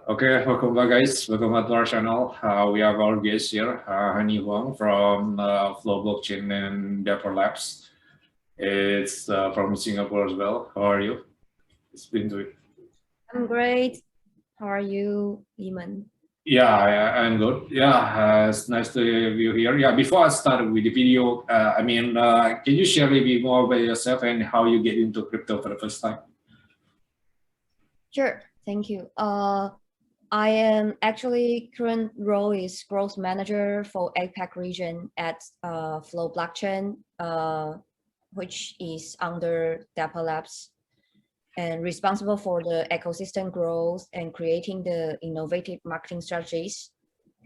Okay, welcome back, guys. Welcome back to our channel. We have our guest here, Huang from Flow Blockchain and Dapperlabs. It's from Singapore as well. How are you? It's been to it. I'm great. How are you, Iman? Yeah, I'm good. Yeah, it's nice to have you here. Yeah, before I start with the video, can you share a little bit more about yourself and how you get into crypto for the first time? Sure, thank you. I am actually current role is growth manager for APAC region at Flow Blockchain, which is under Dapperlabs, and responsible for the ecosystem growth and creating the innovative marketing strategies.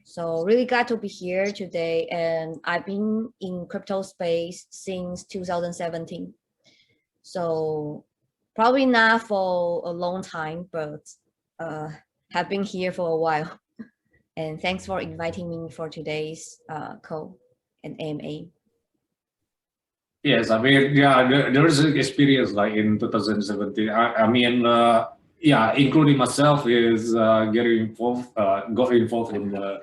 So really glad to be here today, and I've been in crypto space since 2017. So probably not for a long time, but have been here for a while. And thanks for inviting me for today's call and AMA. Yes, I mean, yeah, there is an experience like in 2017. Yeah, including myself is getting involved, got involved in the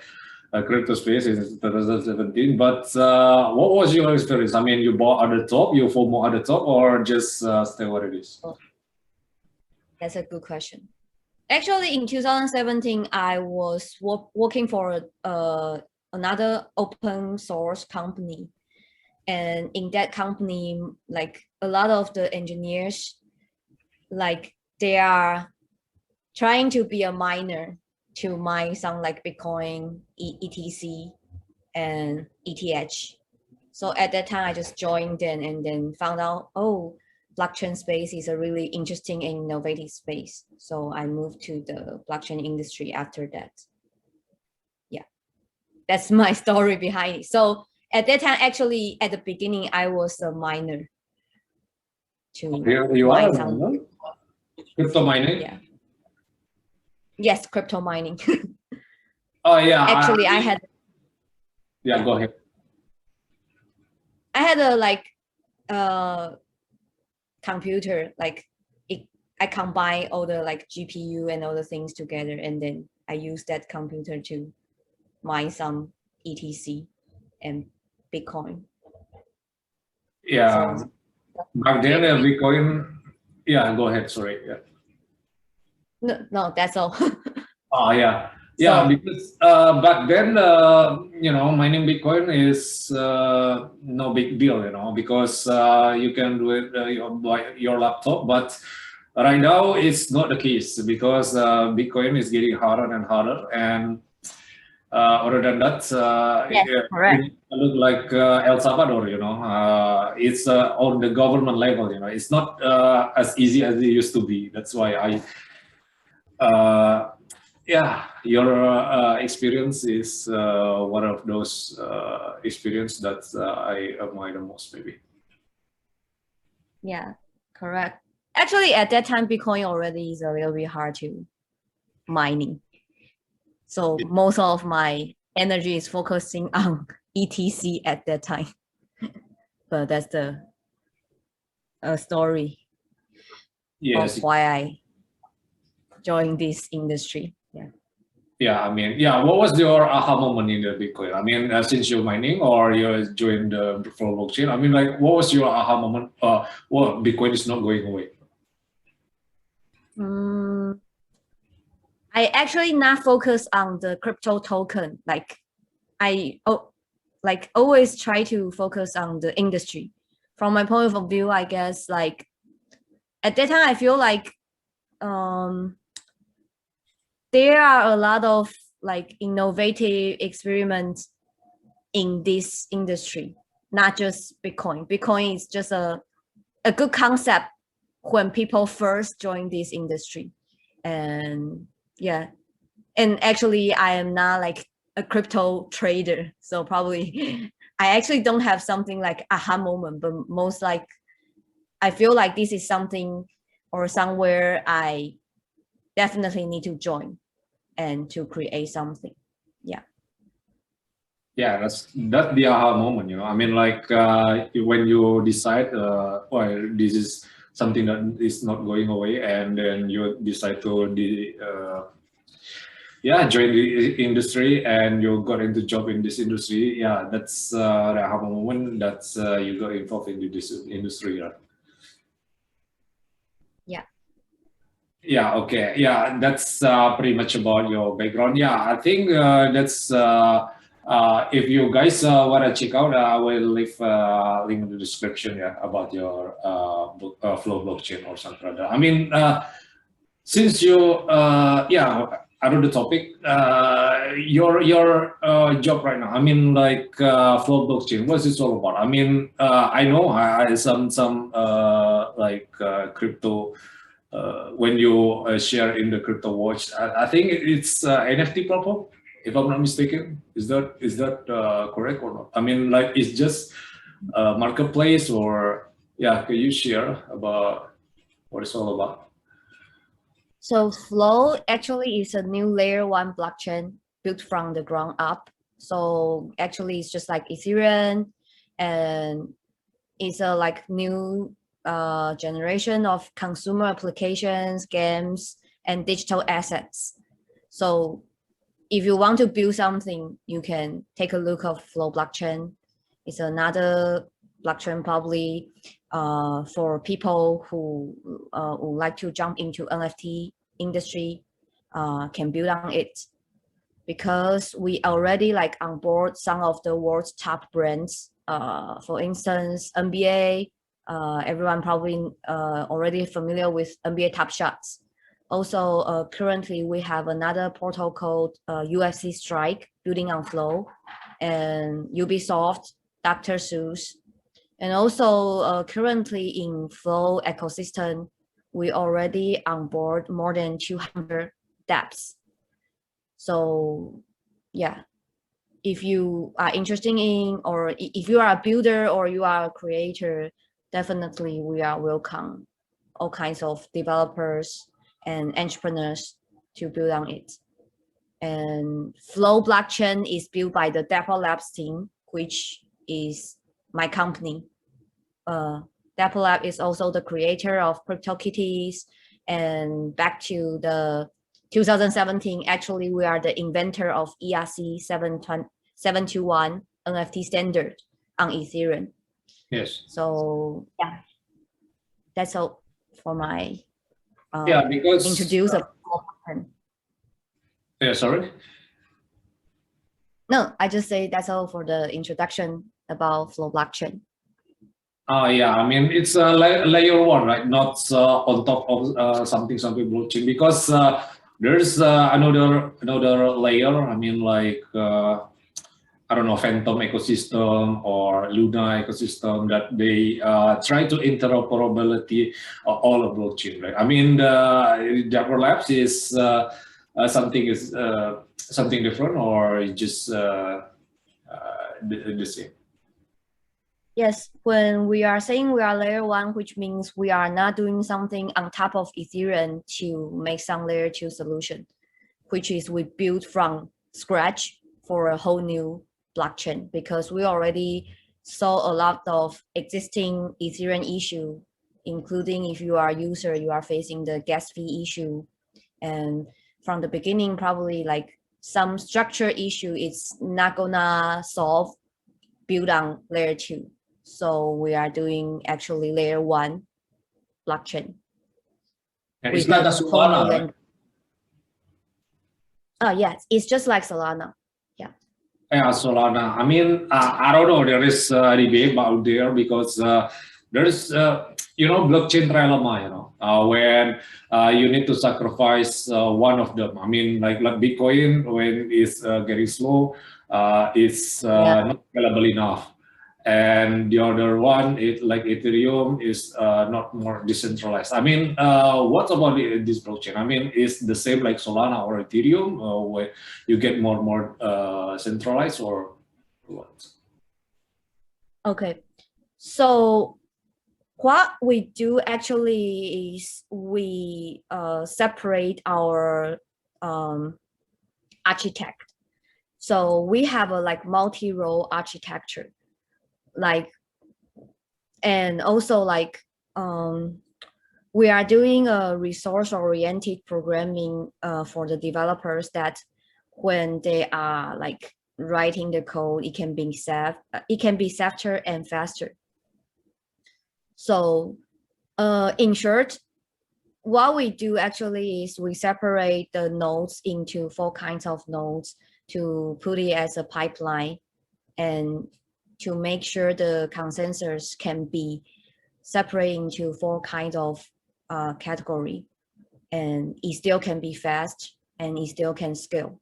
crypto space in 2017. But what was your experience? I mean, you bought at the top, you FOMO at the top, or just stay what it is? That's a good question. Actually, in 2017, I was working for another open source company. And in that company, like a lot of the engineers, like they are trying to be a miner to mine some like Bitcoin, ETC, and ETH. So at that time, I just joined in and then found out, oh, blockchain space is a really interesting and innovative space. So I moved to the blockchain industry after that. Yeah, that's my story behind it. So at that time, actually, at the beginning, I was a miner. You are some crypto mining? Yeah. Yes, crypto mining. Oh, yeah. Actually, I had... Yeah, go ahead. I had a computer, I combine all the like GPU and all the things together, and then I use that computer to mine some ETC and Bitcoin. Yeah, so, back then Bitcoin. Yeah, go ahead. Sorry. Yeah. No, that's all. Oh yeah. Yeah, so, because back then, mining Bitcoin is no big deal, because you can do it by your laptop. But right now, it's not the case because Bitcoin is getting harder and harder. And other than that, yes, it look like El Salvador, it's on the government level, it's not as easy as it used to be. That's why yeah, your experience is one of those experience that I admire the most, maybe. Yeah, correct. Actually, at that time, Bitcoin already is a little bit hard to mining. So most of my energy is focusing on ETC at that time. But that's the story of why I joined this industry. Yeah. Yeah, I mean, yeah. What was your aha moment in the Bitcoin? I mean, since you're mining or you joined the blockchain, I mean, like, what was your aha moment? Well, Bitcoin is not going away. I actually not focus on the crypto token. Like, I always try to focus on the industry. From my point of view, I guess, like, at that time, I feel like there are a lot of like innovative experiments in this industry, not just Bitcoin. Bitcoin is just a good concept when people first join this industry. And yeah, and actually I am not like a crypto trader, so probably I actually don't have something like aha moment, but most like I feel like this is something or somewhere I definitely need to join and to create something. Yeah. Yeah, that's the aha moment, I mean, like when you decide, well, this is something that is not going away, and then you decide to Yeah, join the industry and you got into job in this industry. Yeah, that's that have a moment that's you got involved in this industry. Yeah. Yeah. Yeah. Okay. Yeah, that's pretty much about your background. Yeah, I think that's. If you guys want to check out, I will leave link in the description. Yeah, about your flow blockchain or something like that. I mean, since you yeah, out of the topic, your job right now, I mean, like flow blockchain, what's this all about? I mean, I know some like crypto, when you share in the crypto watch, I think it's NFT platform, if I'm not mistaken. Is that correct or not? I mean, like it's just a marketplace, or yeah, can you share about what it's all about? So Flow actually is a new layer one blockchain built from the ground up. So actually it's just like Ethereum, and it's a like new generation of consumer applications, games, and digital assets. So if you want to build something, you can take a look of Flow blockchain. It's another blockchain probably for people who would like to jump into NFT industry, can build on it, because we already like onboard some of the world's top brands. For instance, NBA. Everyone probably already familiar with NBA Top Shots. Also, currently we have another portal called UFC Strike building on Flow, and Ubisoft, Dr. Seuss, and also currently in Flow ecosystem, we already onboard more than 200 dApps. So yeah, if you are interested in, or if you are a builder or you are a creator, definitely we are welcome all kinds of developers and entrepreneurs to build on it. And Flow blockchain is built by the Dapperlabs team, which is my company. Dapperlab is also the creator of CryptoKitties, and back to the 2017, actually we are the inventor of ERC 721 NFT standard on Ethereum. Yes. So yeah, that's all for my Yeah, because introduce of Flow blockchain. Yeah, sorry. No, I just say that's all for the introduction about Flow blockchain. Yeah, I mean it's layer one, right? Not on top of something blockchain, because there's another layer. I mean, like I don't know, Phantom ecosystem or Luna ecosystem, that they try to interoperability all of blockchain, right? I mean, Dapperlabs is something different, or just the same. Yes, when we are saying we are layer one, which means we are not doing something on top of Ethereum to make some layer two solution, which is we build from scratch for a whole new blockchain, because we already saw a lot of existing Ethereum issue, including if you are a user, you are facing the gas fee issue. And from the beginning, probably like some structure issue it's not gonna solve build on layer two. So we are doing actually layer one blockchain. And it's not a Solana, right? Oh yes, it's just like Solana. Yeah. Yeah, Solana. I mean, I don't know. There is a debate out there, because there is, blockchain Trilemma. When you need to sacrifice one of them. I mean, like Bitcoin, when it's getting slow, it's not scalable enough. And the other one, like Ethereum, is not more decentralized. I mean, what about this blockchain? I mean, is the same like Solana or Ethereum, where you get more centralized, or what? Okay, so what we do actually is we separate our architect. So we have a like multi-role architecture, like, and also like we are doing a resource-oriented programming for the developers that when they are like writing the code, it can be faster and faster. So in short, what we do actually is we separate the nodes into 4 kinds of nodes to put it as a pipeline and to make sure the consensus can be separated into 4 kinds of category, and it still can be fast and it still can scale.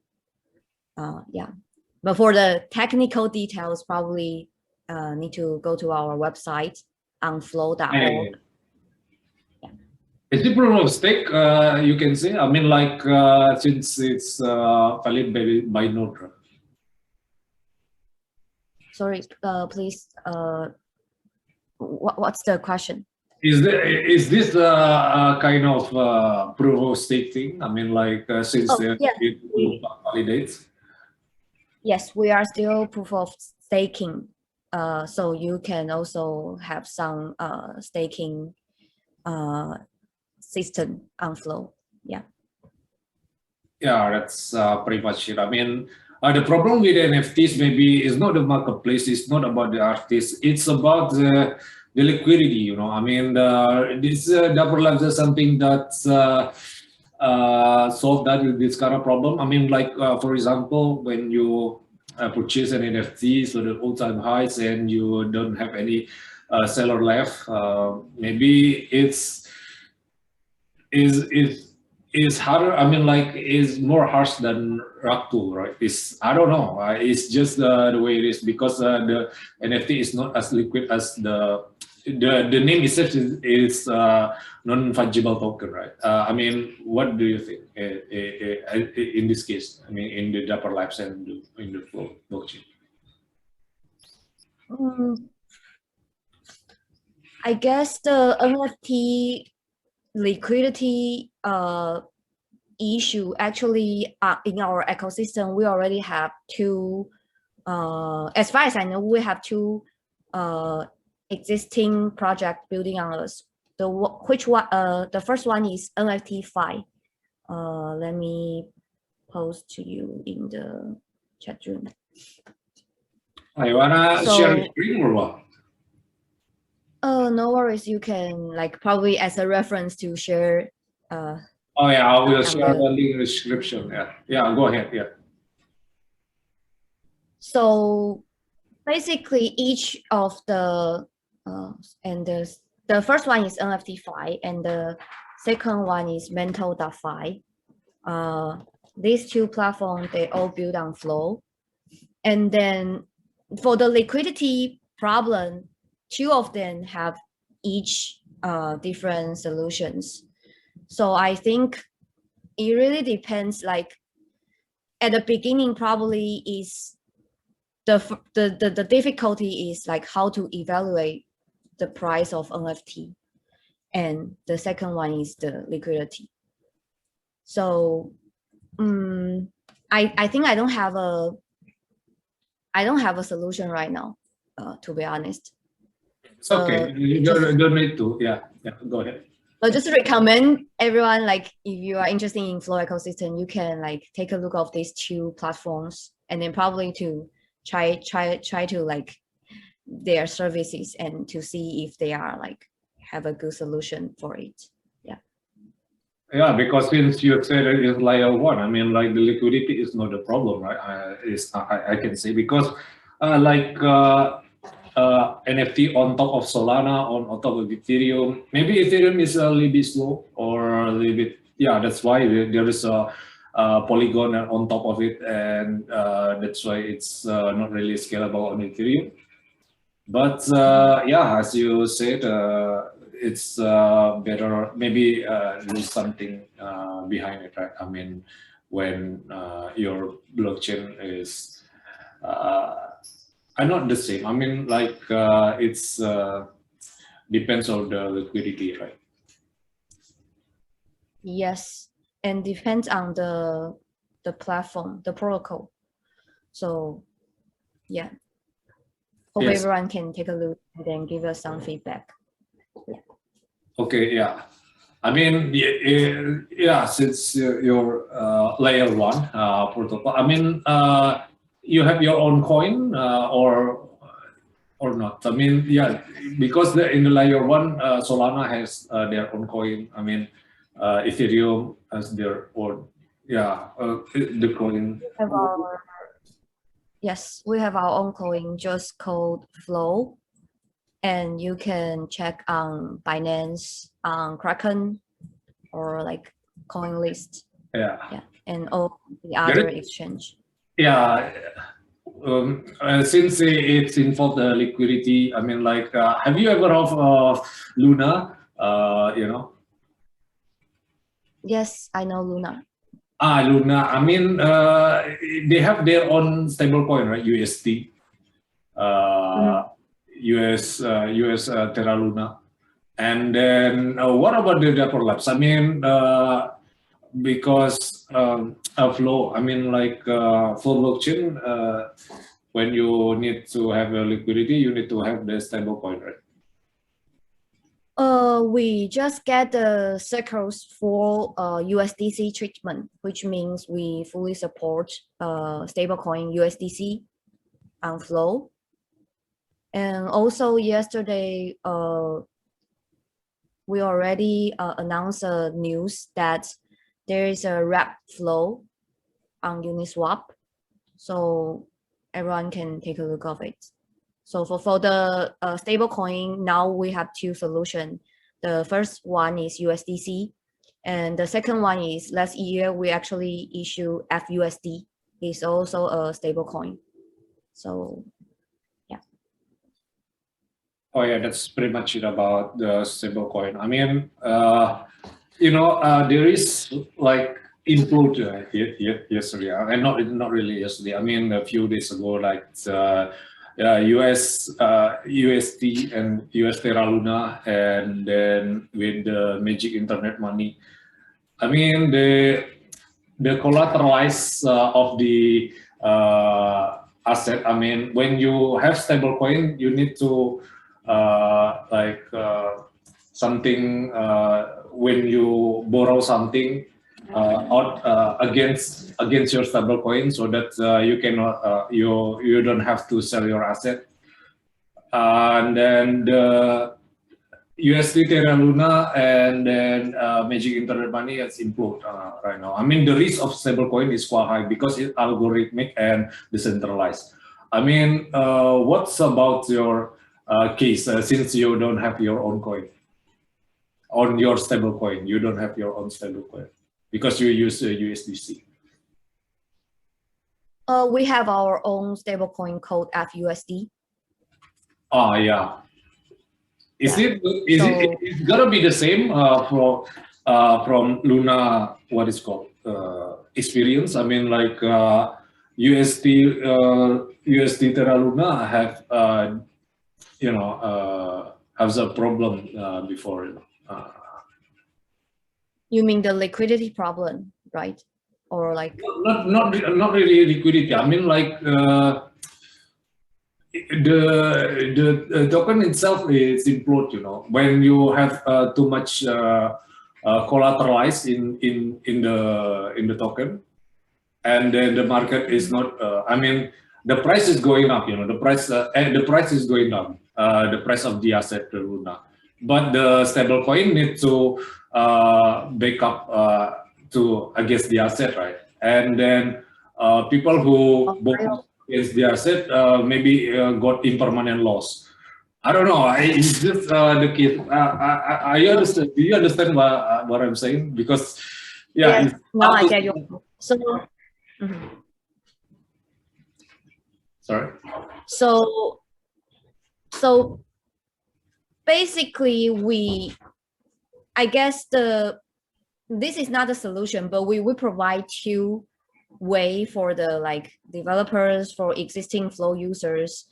Yeah, but for the technical details, probably need to go to our website on flow.org. Is it proof of stake? You can say. I mean, like since it's valid by node. Sorry, please. What's the question? Is this a kind of proof of stake thing? I mean, like since it validates. Yes, we are still proof of staking. So you can also have some staking system on Flow. Yeah. Yeah, that's pretty much it. I mean, the problem with NFTs maybe is not the marketplace. It's not about the artists. It's about the liquidity. You know, I mean, this Dapperlabs is something that's solve this kind of problem. I mean, like for example, when you purchase an NFT, so the all-time highs, and you don't have any seller left, maybe is harder. I mean, like is more harsh than Raktu, right? I don't know. It's just the way it is because the NFT is not as liquid as the name itself is non-fungible token, right? I mean, what do you think in this case? I mean, in the Dapperlabs and in the Flow blockchain. I guess the NFT liquidity issue actually in our ecosystem, we already have 2. As far as I know, we have 2 existing project building on us. The first one is NFT Fi. Let me post to you in the chat room. You wanna share the screen or what? No worries. You can like probably as a reference to share. Oh yeah, I will share the link in the description. Yeah, go ahead. Yeah. So basically, each of the and the first one is NFT Fi, and the second one is Mental.fi. These 2 platforms, they all build on Flow, and then for the liquidity problem, 2 of them have each different solutions. So I think it really depends. Like at the beginning, probably is the difficulty is like how to evaluate the price of NFT, and the second one is the liquidity. So I think I don't have a solution right now, to be honest. It's okay. You don't need to. Yeah, go ahead. But just recommend everyone, like if you are interested in Flow ecosystem, you can like take a look of these 2 platforms, and then probably to try to like their services and to see if they are like have a good solution for it. Yeah, because since you said it's layer 1, I mean, like the liquidity is not a problem, right? I can say because like NFT on top of Solana, on top of Ethereum, maybe Ethereum is a little bit slow or a little bit, yeah, that's why there is a Polygon on top of it, and that's why it's not really scalable on Ethereum. But yeah, as you said, it's better maybe there's something behind it, right? I mean, when your blockchain is not the same. I mean, like it's depends on the liquidity, right? Yes, and depends on the platform, the protocol. So yeah, hope everyone can take a look and then give us some feedback. Okay, yeah. I mean, yeah, since you're layer one protocol, I mean, you have your own coin or not? I mean, yeah, because in the layer one, Solana has their own coin. I mean, Ethereum has their own, yeah, the coin. Yes, we have our own coin just called Flow, and you can check on Binance, on Kraken, or like coin list. Yeah, and all the other exchange. Yeah, since it's involved the liquidity, I mean, like, have you ever heard of Luna? You know? Yes, I know Luna. Luna. I mean, they have their own stablecoin, right? UST, US Terra Luna. And then what about the Dapperlabs? I mean, because flow, I mean, like for blockchain, when you need to have a liquidity, you need to have the stablecoin, right? We just get the circles for USDC treatment, which means we fully support stablecoin USDC on Flow. And also yesterday, we already announced a news that there is a wrap flow on Uniswap, so everyone can take a look of it. So for the stablecoin, now we have two solutions. The first one is USDC, and the second one is last year we actually issue FUSD. It's also a stablecoin. So yeah. Oh yeah, that's pretty much it about the stablecoin. I mean, there is like input yesterday, and not really yesterday. I mean, a few days ago, like UST and US Terra Luna, and then with the Magic Internet Money. I mean, the collateralize of the asset. I mean, when you have stablecoin, you need to something when you borrow something out against your stablecoin, so that you cannot you don't have to sell your asset. And then the UST Terra Luna and then Magic Internet Money has improved right now. I mean, the risk of stablecoin is quite high because it's algorithmic and decentralized. I mean, what's about your case since you don't have your own coin on your stablecoin? You don't have your own stablecoin because you use USDC. We have our own stablecoin called FUSD. Yeah. It's gonna be the same from Luna, what is called experience? I mean, like UST Terra Luna have has a problem before. You mean the liquidity problem, right? Or like not really liquidity. I mean, like the token itself is implode. When you have too much collateralized in the token, and then the market is not. I mean, the price is going up. The price is going down. The price of the asset, the Luna, but the stablecoin needs to back up to against the asset, right? And then people who bought against the asset maybe got impermanent loss. I don't know. It's just the case. I understand. Do you understand what I'm saying? Because yes, now I get you. So. Sorry. So basically, I guess this is not a solution, but we provide two way for the developers, for existing Flow users.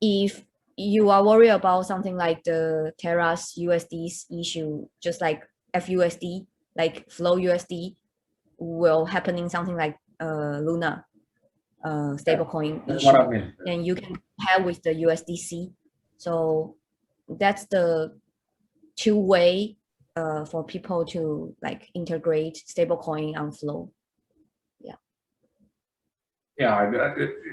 If you are worried about something like the Terra's USD's issue, just like FUSD, like Flow USD, will happening something like Luna stablecoin issue, and you can have with the USDC. So that's the two-way for people to like integrate stablecoin on Flow. Yeah,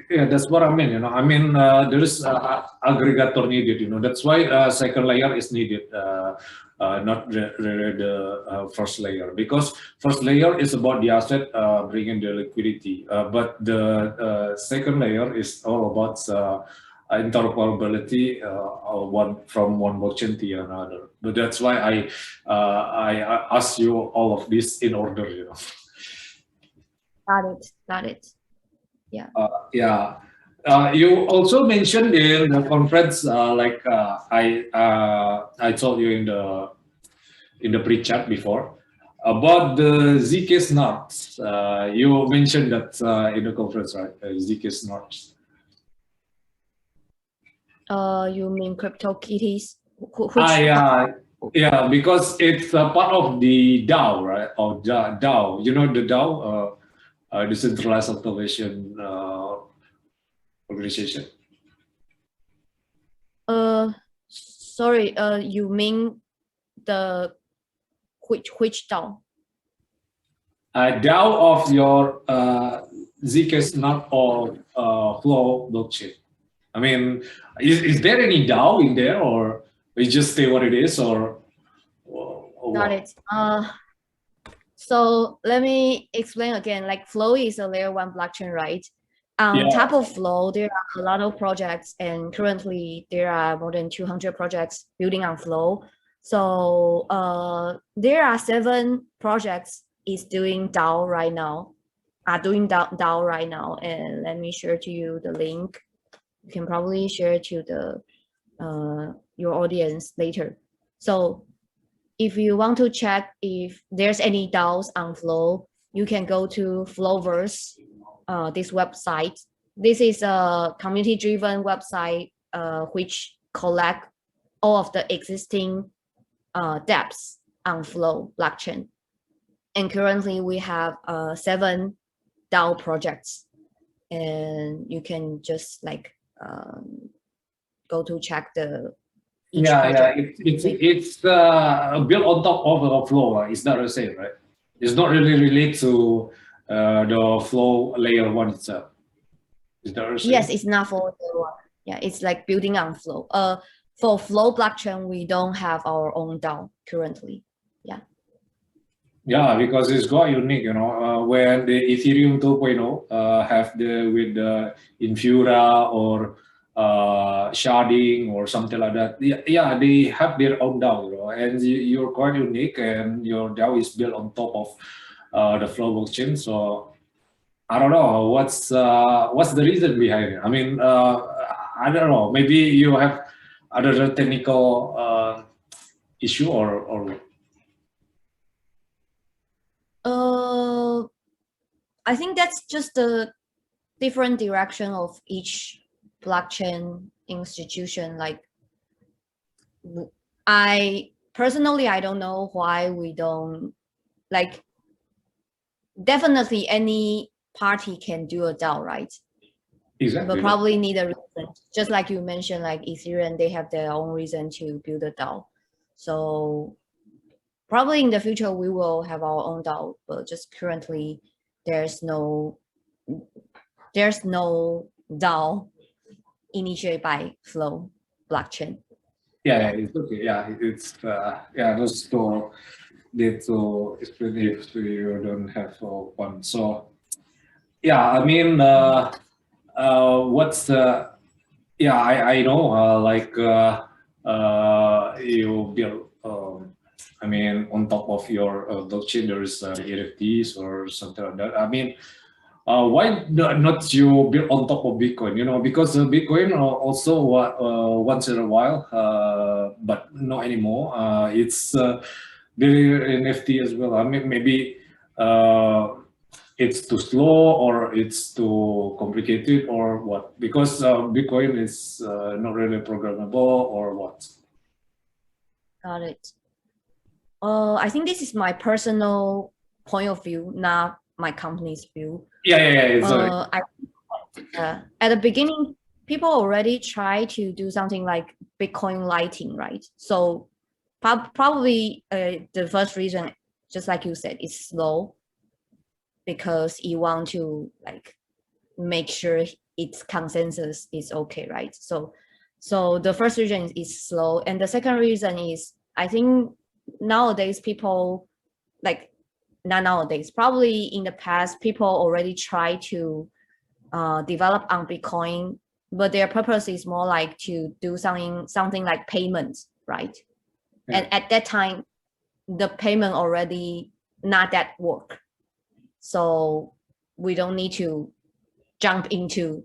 that's what I mean. I mean, there is aggregator needed. That's why second layer is needed, not the first layer, because first layer is about the asset, bringing the liquidity, but the second layer is all about interoperability, one from one blockchain to another. But that's why I ask you all of this in order. Got it. Yeah. You also mentioned in the conference, I told you in the pre-chat before about the ZK snorts. You mentioned that in the conference, right? ZK snorts. You mean CryptoKitties? Yeah, because it's a part of the DAO, right? Or DAO. You know the DAO, decentralized automation organization. Sorry. You mean the which DAO? DAO of your ZK snort or Flow blockchain. I mean, is there any DAO in there, or we just stay what it is, or Got it. So let me explain again. Like Flow is a layer 1 blockchain, right? On top of Flow, there are a lot of projects, and currently there are more than 200 projects building on Flow. So there are 7 projects is doing DAO right now, DAO right now. And let me share to you the link. You can probably share to the your audience later. So if you want to check if there's any DAOs on Flow, you can go to Flowverse, this website. This is a community-driven website which collect all of the existing dApps on Flow blockchain. And currently we have 7 DAO projects, and you can just like go to check the it's built on top of the Flow. It's not the same, right? It's not really related to the Flow layer 1 itself. Is that the same? Yes, it's not for layer 1. Yeah, it's like building on Flow. For Flow blockchain, we don't have our own DAO currently. Yeah, because it's quite unique, when the Ethereum 2.0 have with the Infura or Sharding or something like that. Yeah, they have their own DAO, and you're quite unique, and your DAO is built on top of the Flow blockchain. So I don't know what's the reason behind it. I mean, I don't know. Maybe you have other technical issue or. I think that's just the different direction of each blockchain institution. Like, I personally, I don't know why we don't, like, definitely any party can do a DAO, right? Exactly. But probably need a reason. Just like you mentioned, like Ethereum, they have their own reason to build a DAO. So probably in the future we will have our own DAO, but just currently there's no DAO initiated by Flow blockchain. Yeah, it's okay. Yeah, it's just to need to explain if you don't have one. So yeah, I mean, what's I know you build. I mean, on top of your blockchain, there is NFTs or something like that. I mean, why not you build on top of Bitcoin? Because Bitcoin also once in a while, but not anymore. It's very NFT as well. I mean, maybe it's too slow or it's too complicated or what? Because Bitcoin is not really programmable or what? Got it. I think this is my personal point of view, not my company's view. At the beginning, people already try to do something like Bitcoin Lighting, right? So probably the first reason, just like you said, is slow, because you want to like make sure its consensus is okay, right? So the first reason is slow, and the second reason is, I think nowadays people, like, not nowadays, probably in the past, people already try to develop on Bitcoin, but their purpose is more like to do something like payments, right? Yeah. And at that time, the payment already not that work, so we don't need to jump into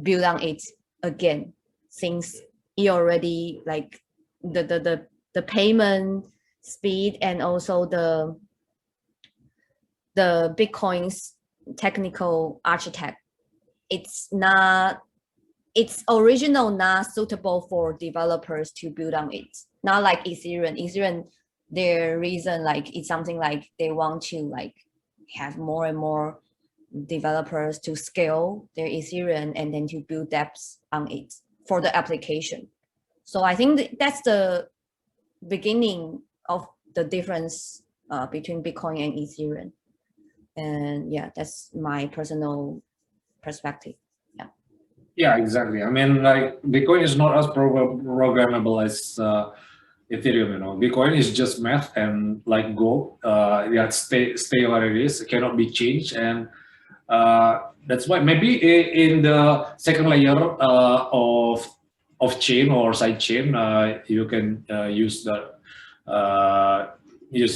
build on it again, since it already like the payment speed and also the Bitcoin's technical architect, it's original not suitable for developers to build on it. Not like Ethereum, their reason, like, it's something like they want to like have more and more developers to scale their Ethereum and then to build dApps on it for the application. So I think that's the beginning of the difference between Bitcoin and Ethereum. And yeah, that's my personal perspective. Yeah. Yeah, exactly. I mean, like, Bitcoin is not as programmable as Ethereum. You know, Bitcoin is just math and like gold. Yeah, stay where it is. It cannot be changed, and that's why maybe in the second layer of chain or side chain, you can use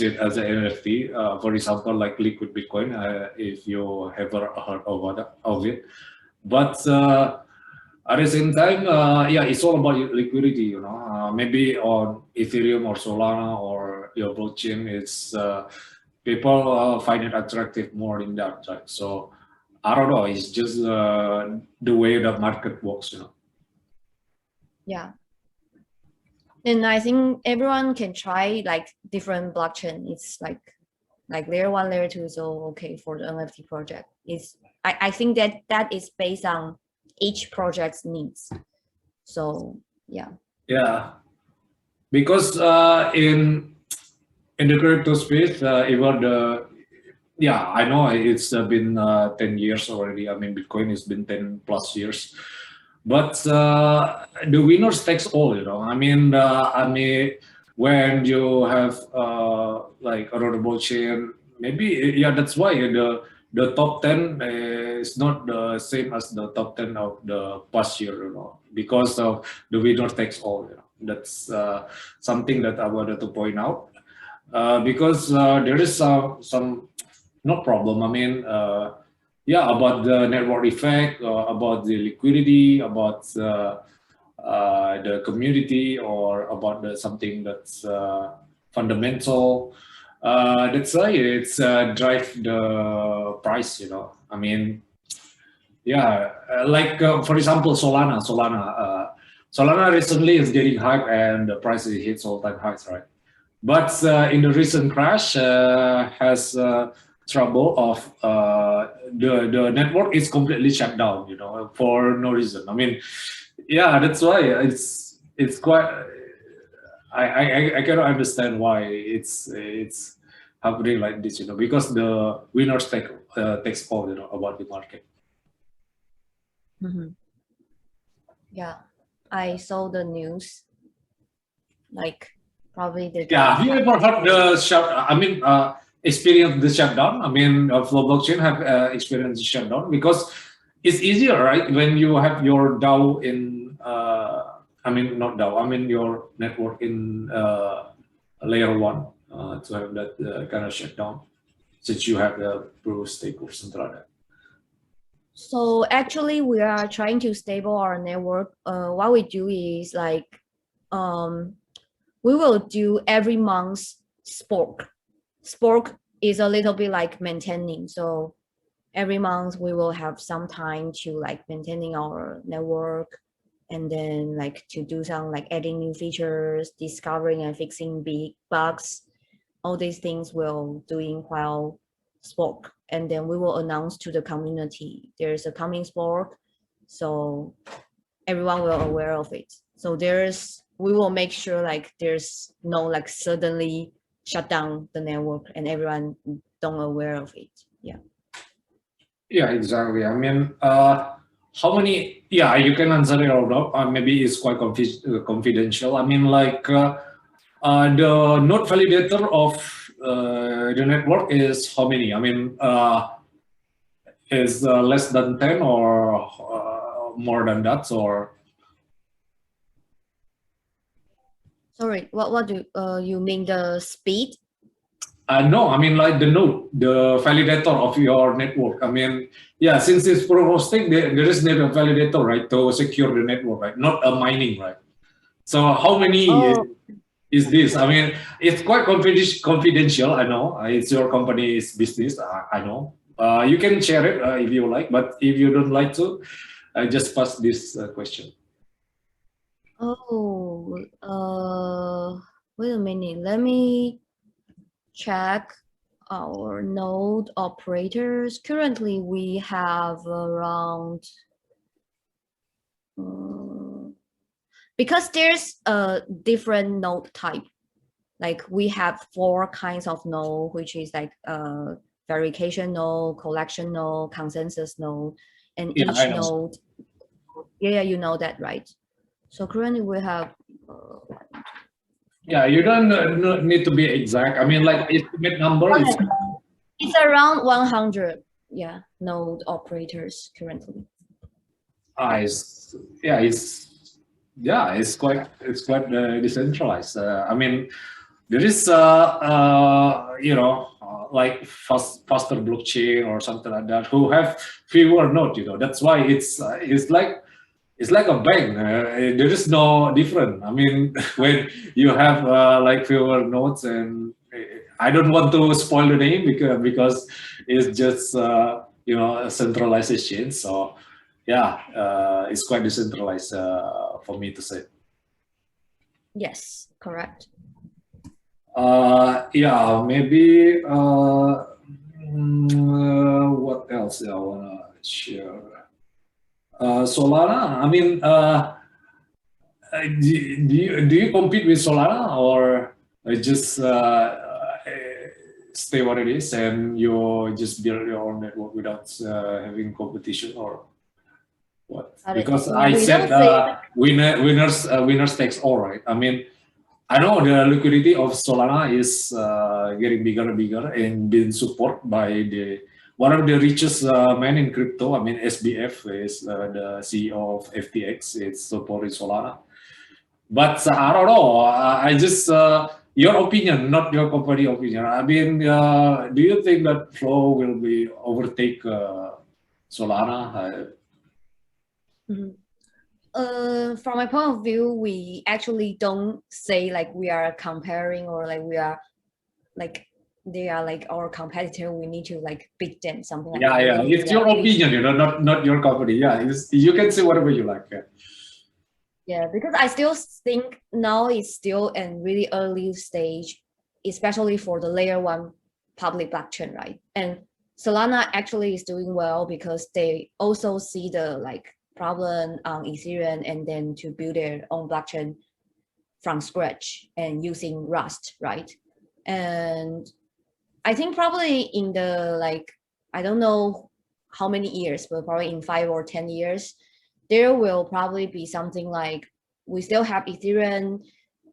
it as an NFT. For example, like liquid Bitcoin, if you have heard of it. But at the same time, yeah, it's all about liquidity. You know, maybe on Ethereum or Solana or your blockchain, it's people find it attractive more in that. Right? So I don't know. It's just the way the market works. You know. Yeah. And I think everyone can try like different blockchain. It's like layer 1, layer 2 is all okay for the NFT project. I think that is based on each project's needs. So yeah. Yeah, because in the crypto space, even yeah, I know it's been 10 years already. I mean, Bitcoin has been 10 plus years. But the winners takes all, you know. I mean, when you have like a rollable chain, maybe, yeah, that's why the top 10 is not the same as the top 10 of the past year, you know, because of the winner takes all. You know. That's something that I wanted to point out, because there is some no problem. I mean, yeah, about the network effect, about the liquidity, about the community, or about something that's fundamental. That's why it's drive the price. You know, I mean, yeah, like for example, Solana recently is getting hype and the price hits all-time highs, right? But in the recent crash, has trouble of the network is completely shut down, you know, for no reason. I mean, yeah, that's why it's quite. I cannot understand why it's happening like this, you know, because the winners takes all, you know, about the market. Mm-hmm. Yeah, I saw the news. Like, probably the. Yeah, have you ever heard the I mean, experienced the shutdown? I mean, Flow Blockchain have experienced the shutdown because it's easier, right? When you have your DAO in, I mean, not DAO, I mean your network in layer 1 to have that kind of shutdown, since you have the proof of stake or something like that. So actually, we are trying to stable our network. What we do is like, we will do every month spork. Spork is a little bit like maintaining. So every month we will have some time to like maintaining our network, and then like to do some like adding new features, discovering and fixing big bugs. All these things we'll doing while spork, and then we will announce to the community there's a coming spork, so everyone will aware of it. So there's we will make sure like there's no like suddenly shut down the network and everyone don't aware of it. Yeah. Yeah, exactly. I mean, how many? Yeah, you can answer it or not. Maybe it's quite confidential. I mean, like the node validator of the network is how many? I mean, is less than 10 or more than that, or? Sorry, what do you mean the speed? No, I mean like the node, the validator of your network. I mean, yeah, since it's proof of stake, there is need a validator, right, to secure the network, right? Not a mining, right? So how many Oh, is this? I mean, it's quite confidential. I know it's your company's business. I know. You can share it if you like, but if you don't like to, I just pass this question. wait a minute. Let me check our node operators. Currently, we have around, because there's a different node type. Like we have 4 kinds of node, which is like verification node, collection node, consensus node, and Yeah, each I know. node. Yeah, you know that, right? So currently we have. Yeah, you don't need to be exact. I mean, like estimate number is. It's around 100. Yeah, node operators currently. Yeah, it's quite decentralized. I mean, there is like faster blockchain or something like that who have fewer nodes. That's why it's like a bank. There is no different. I mean, when you have like fewer nodes, and I don't want to spoil the name because it's just a centralized exchange. So yeah, it's quite decentralized for me to say. Yes, correct. Yeah, maybe what else I wanna share? Solana. I mean, do you compete with Solana, or just stay what it is and you just build your own network without having competition, or what? Because I said winners takes all, right? I mean, I know the liquidity of Solana is getting bigger and bigger and being supported by the one of the richest men in crypto. I mean, SBF is the CEO of FTX. It's supporting Solana. But I don't know. I just your opinion, not your company opinion. I mean, do you think that Flow will be overtake Solana? From my point of view, we actually don't say like we are comparing or like we are like they are like our competitor. We need to like beat them, something like that. Yeah. It's your opinion, not your company. Yeah, you can say whatever you like. Yeah, because I still think now it's still in really early stage, especially for the layer 1 public blockchain, right? And Solana actually is doing well because they also see the like problem on Ethereum and then to build their own blockchain from scratch and using Rust, right? And I think probably in the like, I don't know how many years, but probably in 5 or 10 years, there will probably be something like we still have Ethereum,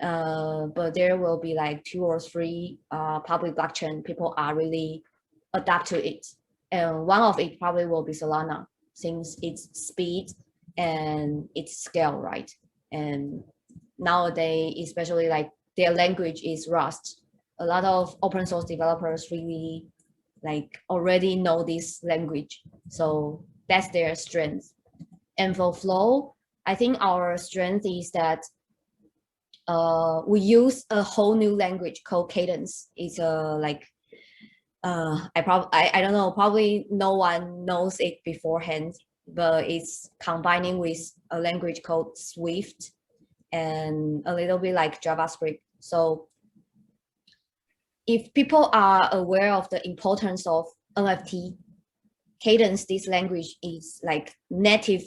but there will be like 2 or 3 public blockchain people are really adapt to it. And one of it probably will be Solana, since its speed and its scale, right? And nowadays, especially like their language is Rust. A lot of open source developers really like already know this language. So that's their strength. And for Flow, I think our strength is that we use a whole new language called Cadence. It's a like I don't know, probably no one knows it beforehand, but it's combining with a language called Swift and a little bit like JavaScript. So if people are aware of the importance of NFT, Cadence, this language is like native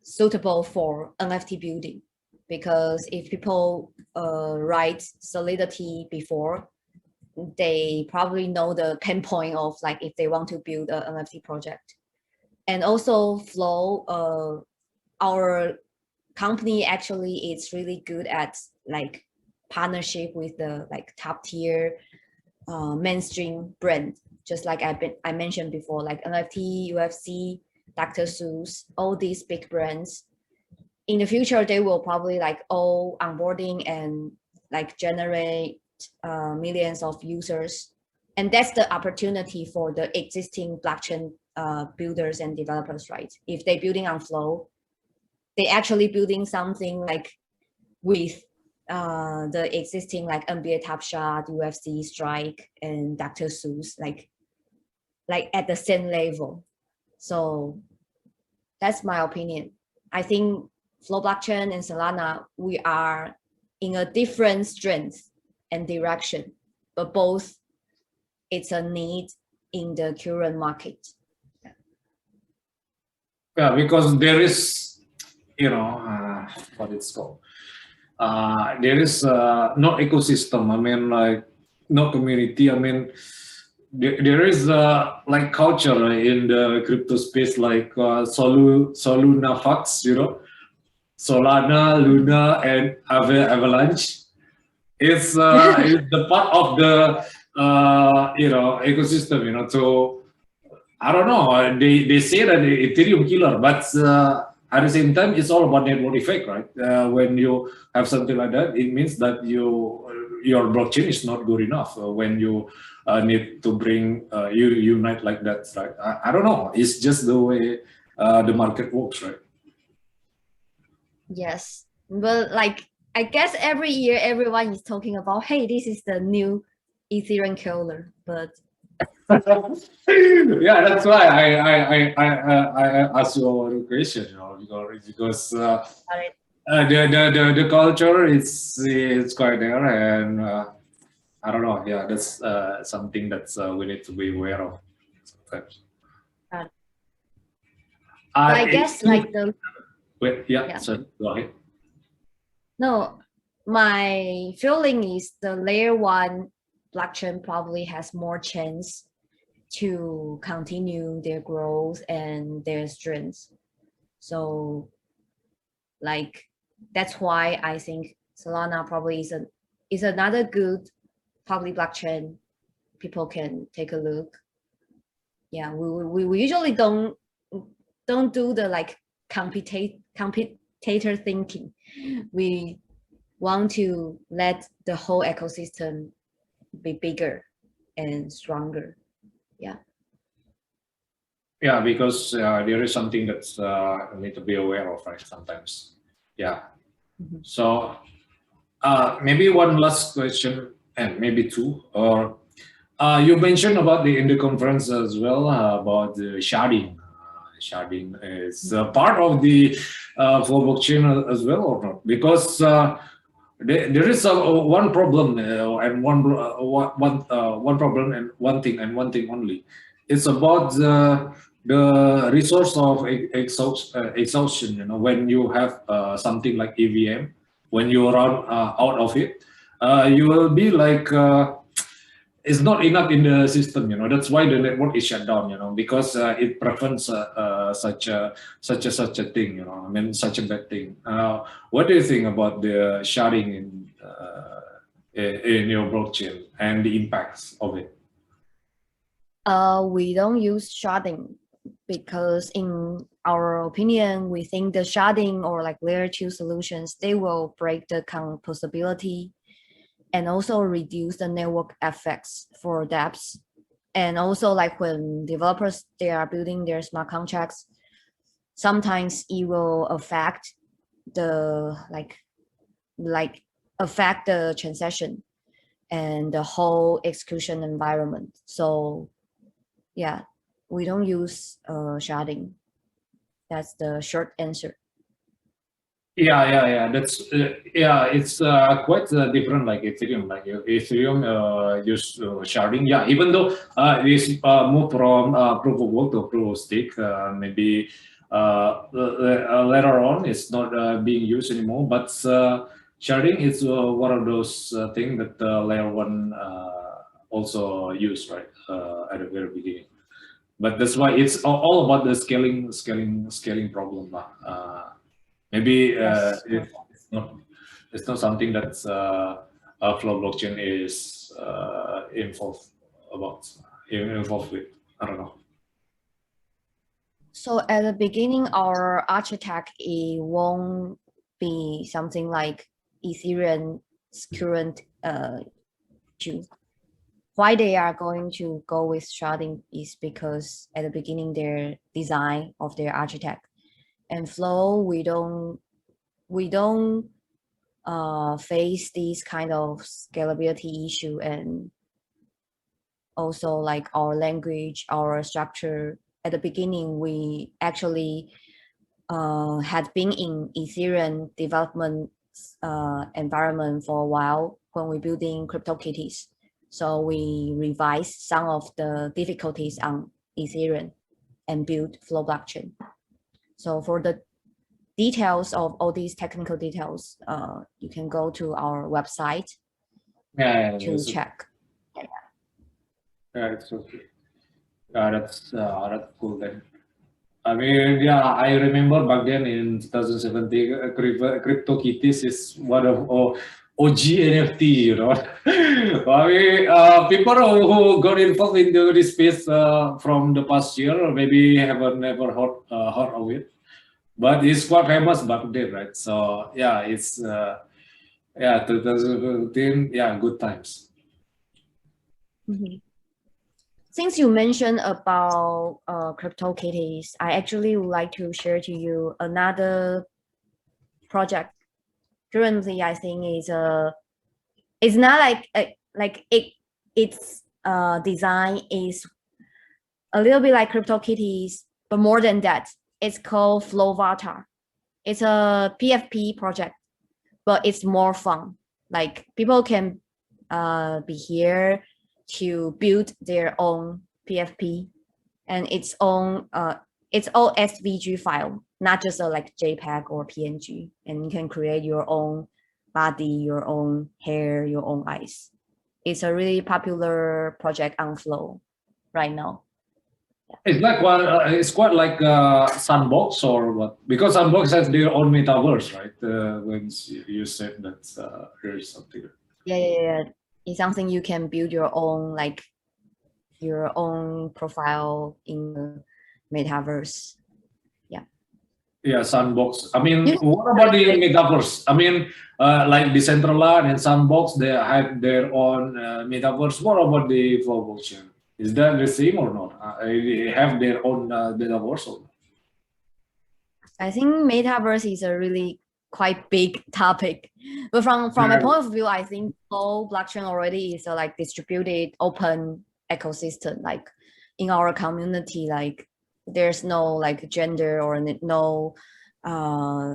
suitable for NFT building. because if people write Solidity before, they probably know the pain point of like if they want to build an NFT project. And also Flow, our company actually is really good at like partnership with the like top tier mainstream brand, just like I mentioned before, like NFT, UFC, Dr. Seuss, all these big brands. In the future, they will probably like all onboarding and like generate millions of users. And that's the opportunity for the existing blockchain builders and developers, right? If they're building on Flow, they actually building something like with the existing like NBA Top Shot, UFC Strike, and Dr. Seuss, like at the same level. So that's my opinion. I think Flow Blockchain and Solana, we are in a different strength and direction, but both it's a need in the current market. Yeah, because there is, you know, what it's called. There is no ecosystem. I mean, like no community. I mean, there is like culture in the crypto space, like Soluna Fox, you know, Solana, Luna, and Avalanche. It's the part of the you know, ecosystem. You know, so I don't know. They say that the Ethereum killer, but at the same time, it's all about network effect, right? When you have something like that, it means that your blockchain is not good enough. When you need to bring you unite like that, right? I don't know. It's just the way the market works, right? Yes, but like I guess every year everyone is talking about, hey, this is the new Ethereum killer, but yeah, that's why I asked you a question, you know, because the culture it's quite there, and I don't know. Yeah, that's something that's we need to be aware of sometimes. I guess like the wait, yeah. So go ahead. No, my feeling is the layer one blockchain probably has more chance to continue their growth and their strengths. So like that's why I think Solana probably is another good public blockchain people can take a look. Yeah, we usually don't do the like competitor thinking. We want to let the whole ecosystem be bigger and stronger. Yeah. Yeah, because there is something that's need to be aware of, right? Sometimes. Yeah. Mm-hmm. So maybe one last question, and maybe two, or you mentioned about in the conference as well about the sharding. Sharding is part of the Flow blockchain as well, or not? Because there is one problem and one problem and one thing only. It's about the resource of exhaustion. You know, when you have something like EVM, when you run out of it, you will be like it's not enough in the system. You know, that's why the network is shut down. You know, because it prevents such a thing. You know, I mean, such a bad thing. What do you think about the sharding in your blockchain and the impacts of it? We don't use sharding because in our opinion, we think the sharding or like layer 2 solutions, they will break the composability and also reduce the network effects for dApps. And also like when developers, they are building their smart contracts, sometimes it will affect the affect the transaction and the whole execution environment. So yeah, we don't use sharding. That's the short answer. Yeah. That's it's quite different. Like Ethereum, use sharding. Yeah, even though this move from proof of work to proof of stake, maybe later on it's not being used anymore. But sharding is one of those things that layer one also used, right, at the very beginning. But that's why it's all about the scaling problem. Maybe Yes, it's not something that's Flow blockchain is involved with. I don't know. so at the beginning, our architect, it won't be something like Ethereum's current June. Why they are going to go with sharding is because at the beginning their design of their architect and Flow, we don't face these kind of scalability issue, and also like our language, our structure. At the beginning, we actually had been in Ethereum development environment for a while when we building CryptoKitties. So we revised some of the difficulties on Ethereum and build Flow blockchain. So for the details of all these technical details, you can go to our website to check. Yeah, it's okay. That's cool then. I mean, yeah, I remember back then in 2017, CryptoKitties is one of OG NFT, you know. I mean, people who got involved into this space from the past year maybe haven't never heard of it, but it's quite famous back then, right? So yeah, it's yeah, 2017, yeah, good times. Mm-hmm. Since you mentioned about CryptoKitties, I actually would like to share to you another project. Currently, I think it's not like its design is a little bit like CryptoKitties, but more than that, it's called Flowvatar. It's a PFP project, but it's more fun. Like people can be here to build their own PFP and its all SVG file, not just a like JPEG or PNG. And you can create your own body, your own hair, your own eyes. It's a really popular project on Flow right now. It's like one. It's quite like Sandbox or what? Because Sandbox has their own metaverse, right? When you said that there's something. Yeah. It's something you can build your own, like your own profile in the metaverse. Yeah, Sandbox. I mean, what about the metaverse? I mean, like Decentraland and Sandbox, they have their own metaverse. What about the Flow blockchain? Is that the same or not? They have their own metaverse or not? I think metaverse is a really quite big topic, but from my point of view, I think Flow blockchain already is a like distributed open ecosystem. Like in our community, like there's no like gender or no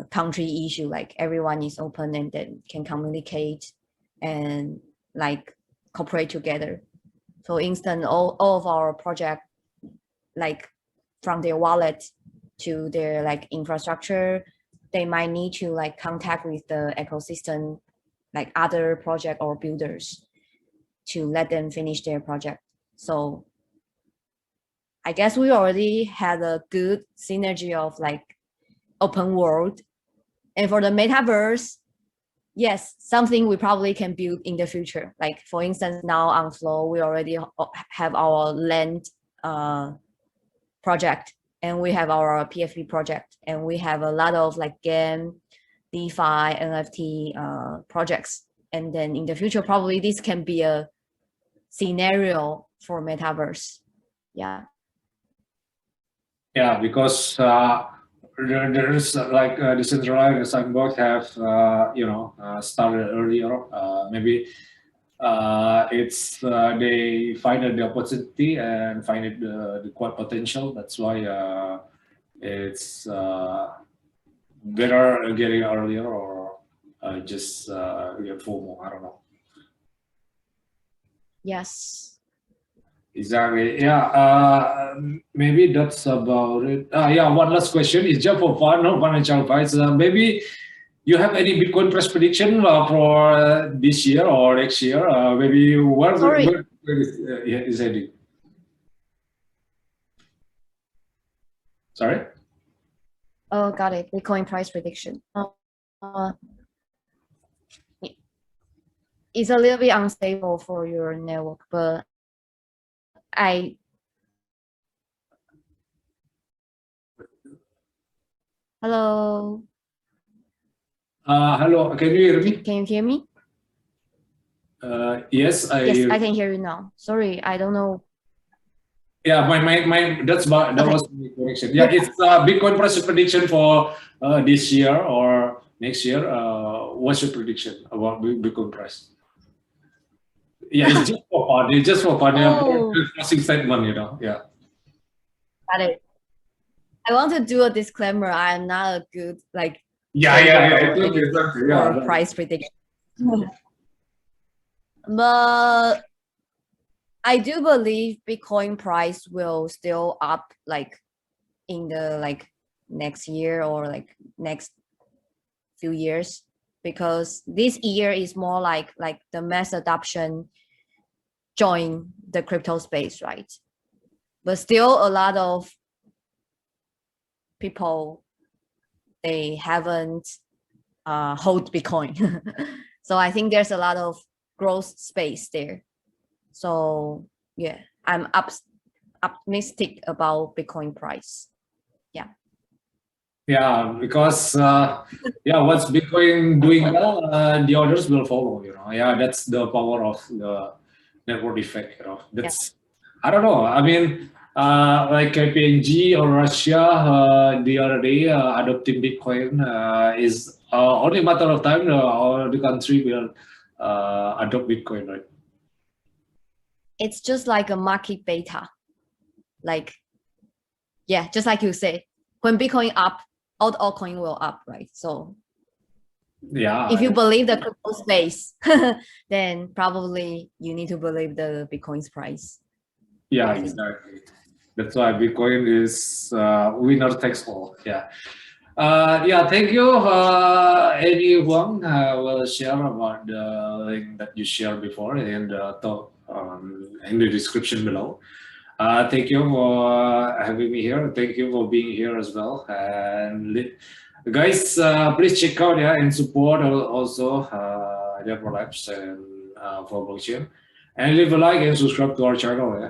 country issue. Like everyone is open and then can communicate and like cooperate together. For instance, all of our project, like from their wallet to their like infrastructure, they might need to like contact with the ecosystem, like other project or builders to let them finish their project. So I guess we already had a good synergy of like open world. And for the metaverse, yes, something we probably can build in the future. Like for instance, now on Flow, we already have our land project, and we have our PFP project, and we have a lot of like game, DeFi, NFT projects. And then in the future, probably this can be a scenario for metaverse. Yeah. Yeah, because there's like Decentraland and Sandbox have started earlier. Maybe it's they find the opportunity and find it the quite potential. That's why it's better getting earlier or just get FOMO. I don't know. Yes. Exactly. Yeah. maybe that's about it. Yeah, one last question. It's just for fun, no financial advice. Maybe you have any Bitcoin price prediction for this year or next year? Maybe where is heading? Sorry? Oh, got it. Bitcoin price prediction. It's a little bit unstable for your network, but hello. Hello, can you hear me? Can you hear me? Yes, Yes, I can hear you now. Sorry, I don't know. Yeah, that was my correction. Yeah, it's Bitcoin price prediction for this year or next year. What's your prediction about Bitcoin price? Yeah, it's just for fun. It's just for fun. Oh. Closing statement, you know. Yeah. Got it. I want to do a disclaimer. I'm not a good Yeah. Price prediction. But I do believe Bitcoin price will still up in the next year or next few years, because this year is more like the mass adoption join the crypto space, right? But still a lot of people, they haven't hold Bitcoin. So I think there's a lot of growth space there. So yeah, I'm optimistic about Bitcoin price. Yeah. Yeah, because once Bitcoin doing well, the others will follow. You know, yeah, that's the power of the network effect. You know, that's I don't know. I mean, like KPMG or Russia the other day adopting Bitcoin is only a matter of time. All the country will adopt Bitcoin, right? It's just like a market beta. Just like you say, when Bitcoin up, all the altcoin will up, right? So yeah, if you believe the crypto space, then probably you need to believe the Bitcoin's price. Yeah, exactly. That's why Bitcoin is winner takes all. Yeah. Thank you. Any Huang will share about the link that you shared before in the talk in the description below. Thank you for having me here. Thank you for being here as well. And guys, please check out and support also Dapperlabs and for blockchain. And leave a like and subscribe to our channel.